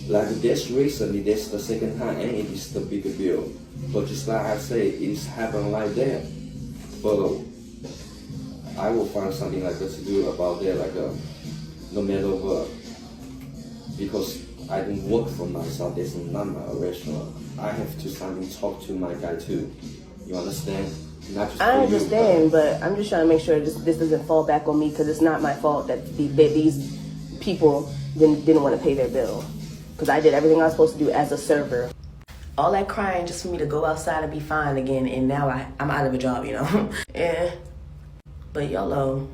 Like this recently, this the second time, and it is the bigger bill. But just like I say, it's happened like that. But I will find something like that to do about that, like no matter what, because I don't work for myself. This is not my restaurant. I have to something talk to my guy too. You understand? Not just I understand, but I'm just trying to make sure this doesn't fall back on me, because it's not my fault that these people didn't want to pay their bill, because I did everything I was supposed to do as a server. All that crying just for me to go outside and be fine again, and now I'm out of a job, you know? Yeah. But YOLO.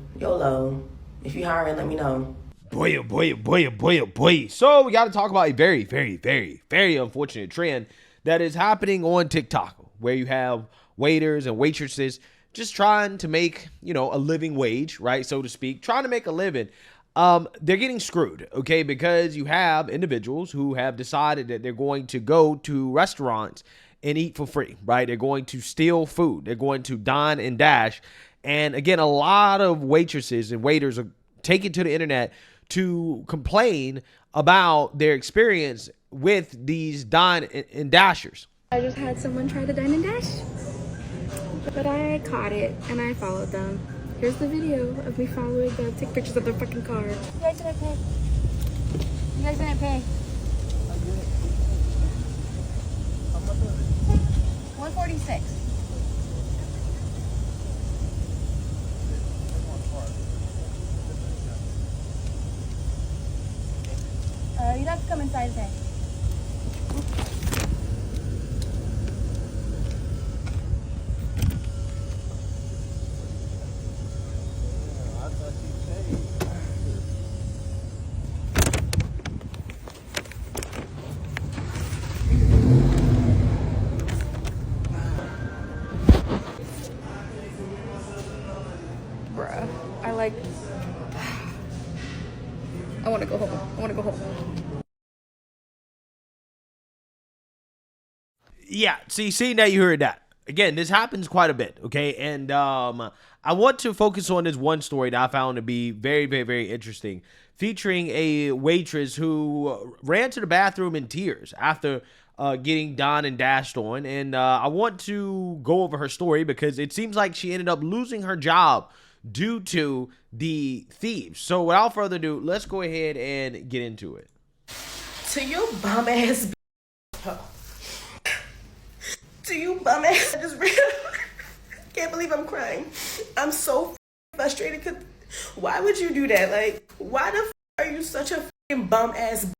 If you hiring, let me know. Boy, oh boy, oh boy, oh boy, oh boy. So we got to talk about a very, very, very, very unfortunate trend that is happening on TikTok, where you have waiters and waitresses just trying to make, a living wage, right, so to speak, trying to make a living. They're getting screwed, okay, because you have individuals who have decided that they're going to go to restaurants and eat for free, right? They're going to steal food. They're going to dine and dash. And again, a lot of waitresses and waiters are taking to the internet to complain about their experience with these dine and dashers. I just had someone try the dine-and-dash, but I caught it and I followed them. Here's the video of me following them, take pictures of their fucking car. You guys didn't pay. You guys didn't pay. 146. You'd have to come inside and pay. Bruh, I want to go home. Yeah, see, now you heard that. Again, this happens quite a bit, okay? And I want to focus on this one story that I found to be very, very, very interesting, featuring a waitress who ran to the bathroom in tears after getting dine and dashed on. And I want to go over her story because it seems like she ended up losing her job due to the thieves. So without further ado, let's go ahead and get into it. To you bum ass To you bum ass, I just can't believe I'm crying. I'm so frustrated, because why would you do that? Like, why the are you such a bum ass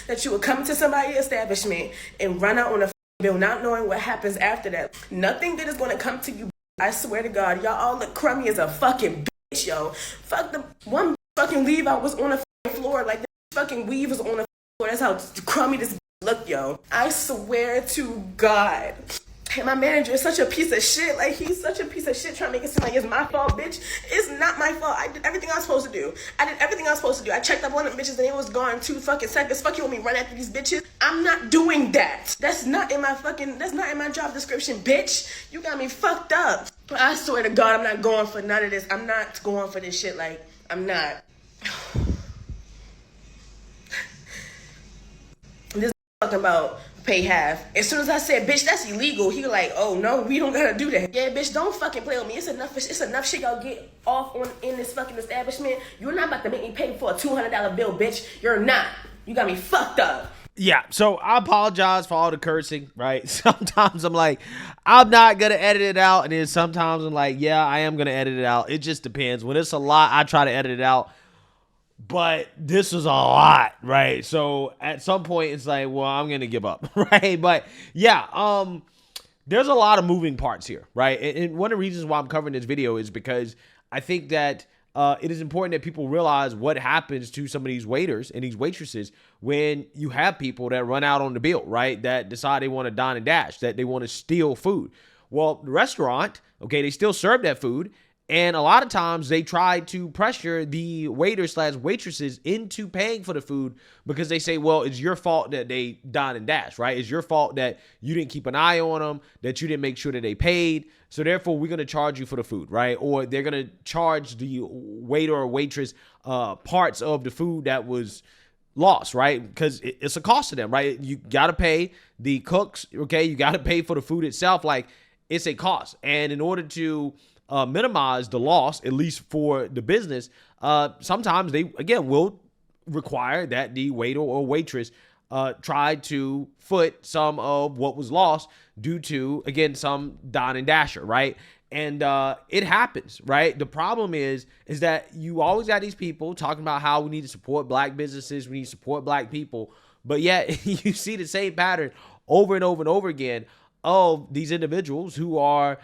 that you would come to somebody's establishment and run out on a bill not knowing what happens after that? Nothing good is going to come to you. I swear to God, y'all all look crummy as a fucking bitch, yo. Fuck the one fucking weave I was on the floor, like the fucking weave was on the floor. That's how crummy this look, yo. I swear to God. And my manager is such a piece of shit. Like, he's such a piece of shit trying to make it seem like it's my fault, bitch. It's not my fault. I did everything I was supposed to do. I checked up on them bitches and it was gone 2 fucking seconds. Fuck you want me run after these bitches? I'm not doing that. That's not in my job description, bitch. You got me fucked up. But I swear to God, I'm not going for none of this. I'm not going for this shit. Like, I'm not. This talking about pay half. As soon as I said, bitch, that's illegal, he was like, oh no, we don't gotta do that. Yeah, bitch, don't fucking play with me. It's enough shit y'all get off on in this fucking establishment. You're not about to make me pay for a $200 bill, bitch. You're not. You got me fucked up. Yeah, so I apologize for all the cursing, right? Sometimes I'm like, I'm not going to edit it out. And then sometimes I'm like, yeah, I am going to edit it out. It just depends. When it's a lot, I try to edit it out. But this is a lot, right? So at some point, it's like, well, I'm going to give up, right? But yeah, there's a lot of moving parts here, right? And one of the reasons why I'm covering this video is because I think that it is important that people realize what happens to some of these waiters and these waitresses when you have people that run out on the bill, right? That decide they want to dine and dash, that they want to steal food. Well, the restaurant, okay, they still serve that food. And a lot of times they try to pressure the waiters / waitresses into paying for the food because they say, well, it's your fault that they dine and dash, right? It's your fault that you didn't keep an eye on them, that you didn't make sure that they paid. So therefore, we're going to charge you for the food, right? Or they're going to charge the waiter or waitress parts of the food that was loss, right? Because it's a cost to them, right? You got to pay the cooks, okay? You got to pay for the food itself. Like, it's a cost. And in order to minimize the loss, at least for the business, sometimes they, again, will require that the waiter or waitress try to foot some of what was lost due to, again, some dine-and-dasher, right? And it happens, right? The problem is that you always got these people talking about how we need to support black businesses, we need to support black people, but yet you see the same pattern over and over and over again of these individuals who are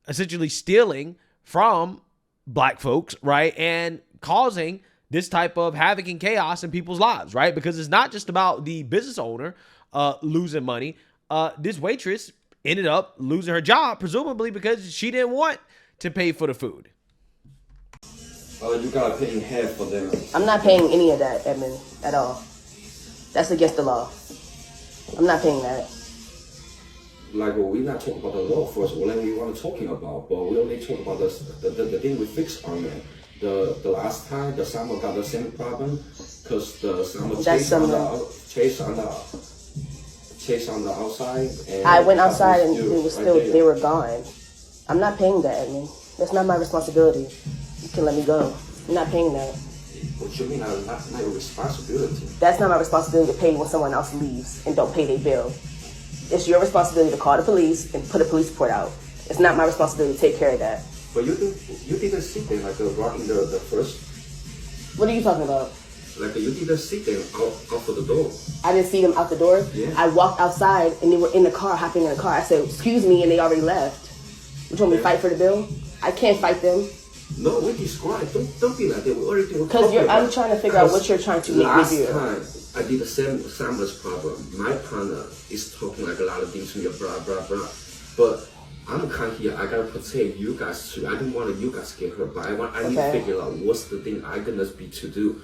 essentially stealing from black folks, right? And causing this type of havoc and chaos in people's lives, right? Because it's not just about the business owner losing money. This waitress ended up losing her job, presumably because she didn't want to pay for the food. You gotta pay half for them. I'm not paying any of that, Edmund, at all. That's against the law. I'm not paying that. Like, well, we're not talking about the law first, whatever we want to talking about, but we only talk about the thing we fixed on it. The last time, the summer got the same problem, because the summer chase on the outside. And I went outside and it was still, they were gone. I'm not paying that, Edmund. That's not my responsibility. You can let me go. I'm not paying that. What you mean, not your responsibility? That's not my responsibility to pay when someone else leaves and don't pay their bill. It's your responsibility to call the police and put a police report out. It's not my responsibility to take care of that. But you didn't sit there like rocking the first. What are you talking about? Like you didn't sit there out of the door. I didn't see them out the door. Yeah. I walked outside and they were in the car, hopping in the car. I said, "Excuse me," and they already left. You want me to fight for the bill? I can't fight them. No, we describe. Don't be like that. We already do. Because I'm trying to figure out what you're trying to make me do. Last time I did the same sandwich problem. My partner is talking like a lot of things to me, blah blah blah. But I'm kind of here. I gotta protect you guys too. I don't want you guys get hurt, but I need to figure out what's the thing I'm gonna be to do.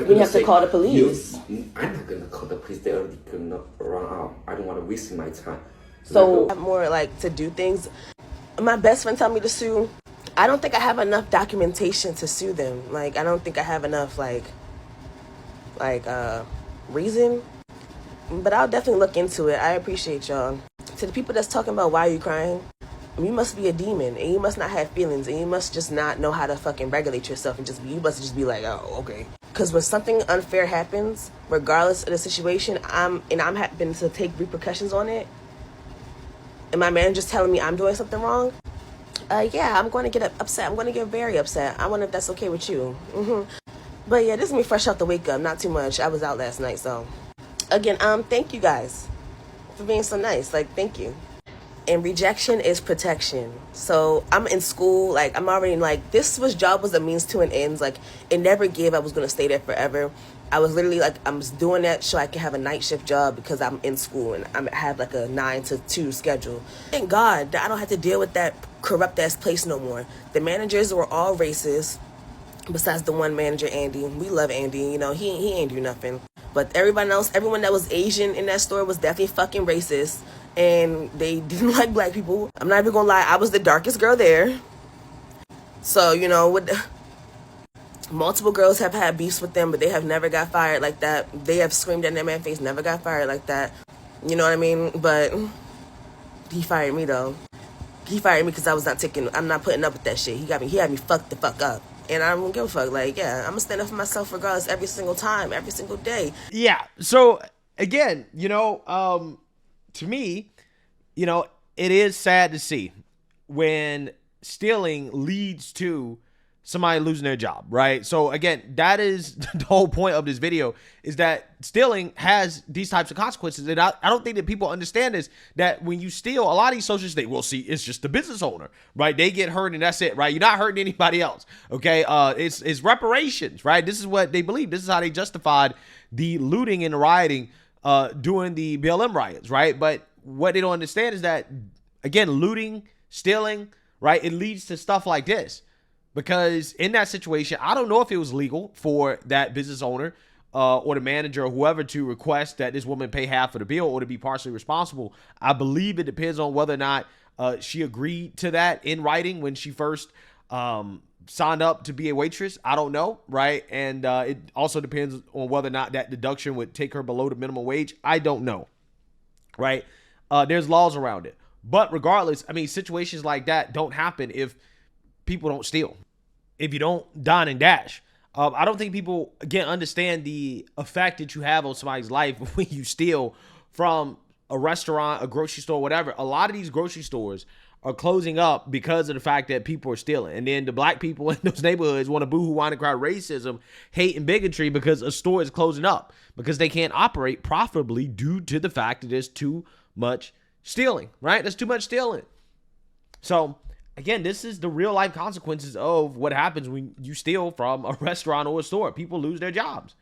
We have to call the police. I'm not gonna call the police. They're already gonna run out. I don't want to waste my time. So more like to do things. My best friend told me to sue. I don't think I have enough documentation to sue them. Like, I don't think I have enough reason. But I'll definitely look into it. I appreciate y'all. To the people that's talking about why are you crying, you must be a demon and you must not have feelings and you must just not know how to fucking regulate yourself and you must just be like, oh, okay. Because when something unfair happens, regardless of the situation, I'm happen to take repercussions on it, and my manager's telling me I'm doing something wrong, yeah, I'm going to get upset. I'm going to get very upset. I wonder if that's okay with you. But yeah, this is me fresh out the wake up. Not too much. I was out last night, so. Again, thank you guys for being so nice. Like, thank you. And rejection is protection. So I'm in school, like I'm already like, job was a means to an end. Like it never gave I was going to stay there forever. I was literally like, I'm doing that so I can have a night shift job because I'm in school and I have like a 9 to 2 schedule. Thank God that I don't have to deal with that corrupt ass place no more. The managers were all racist. Besides the one manager, Andy. We love Andy, you know, he ain't do nothing. But everyone that was Asian in that store was definitely fucking racist. And they didn't like black people. I'm not even gonna lie, I was the darkest girl there. So, you know, multiple girls have had beefs with them, but they have never got fired like that. They have screamed in that man's face, never got fired like that. You know what I mean? But he fired me though. He fired me because I'm not putting up with that shit. He had me fucked the fuck up. And I don't give a fuck. Like, yeah, I'm gonna stand up for myself regardless every single time, every single day. Yeah. So again, you know, to me, you know, it is sad to see when stealing leads to somebody losing their job, right? So again, that is the whole point of this video, is that stealing has these types of consequences. And I don't think that people understand this, that when you steal, a lot of these socials, they will see it's just the business owner, right? They get hurt and that's it, right? You're not hurting anybody else, okay? It's reparations, right? This is what they believe. This is how they justified the looting and the rioting during the BLM riots, right? But what they don't understand is that, again, looting, stealing, right? It leads to stuff like this. Because in that situation, I don't know if it was legal for that business owner or the manager or whoever to request that this woman pay half of the bill or to be partially responsible. I believe it depends on whether or not she agreed to that in writing when she first signed up to be a waitress. I don't know, right? And it also depends on whether or not that deduction would take her below the minimum wage. I don't know, right? There's laws around it. But regardless, I mean, situations like that don't happen if people don't steal, if you don't dine and dash. I don't think people, again, understand the effect that you have on somebody's life when you steal from a restaurant, a grocery store, whatever. A lot of these grocery stores are closing up because of the fact that people are stealing. And then the black people in those neighborhoods want to boohoo, whine, and cry racism, hate, and bigotry because a store is closing up because they can't operate profitably due to the fact that there's too much stealing, right? There's too much stealing. So, again, this is the real life consequences of what happens when you steal from a restaurant or a store. People lose their jobs.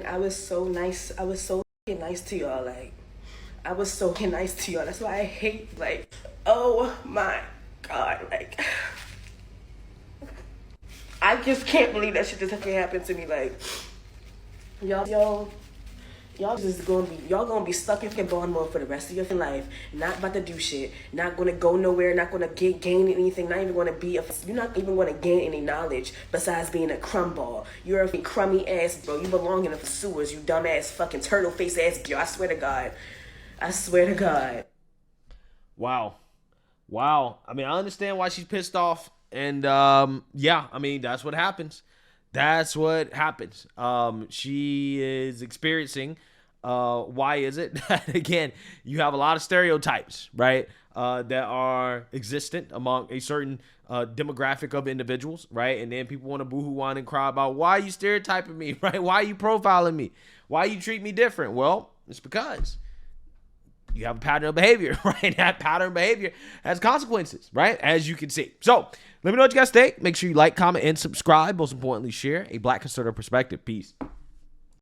I was so nice. I was so nice to y'all. Like, I was so nice to y'all. That's why I hate, like, oh my God. Like, I just can't believe that shit just happened to me. Like, y'all just gonna be stuck in Baltimore for the rest of your life, not about to do shit, not gonna go nowhere, not gonna gain anything, not even gonna you're not even gonna gain any knowledge besides being a crumb ball. You're a crummy ass, bro. You belong in the sewers, you dumb ass fucking turtle face ass girl. I swear to God. I swear to God. Wow. I mean, I understand why she's pissed off. And yeah, I mean, that's what happens. She is experiencing, why is it that, again, you have a lot of stereotypes, right, that are existent among a certain demographic of individuals, right? And then people want to boohoo, whine, and cry about, why are you stereotyping me, right? Why are you profiling me? Why you treat me different? Well, it's because you have a pattern of behavior, right? That pattern of behavior has consequences, right? As you can see. So let me know what you guys think. Make sure you like, comment, and subscribe. Most importantly, share a Black conservative perspective. Peace.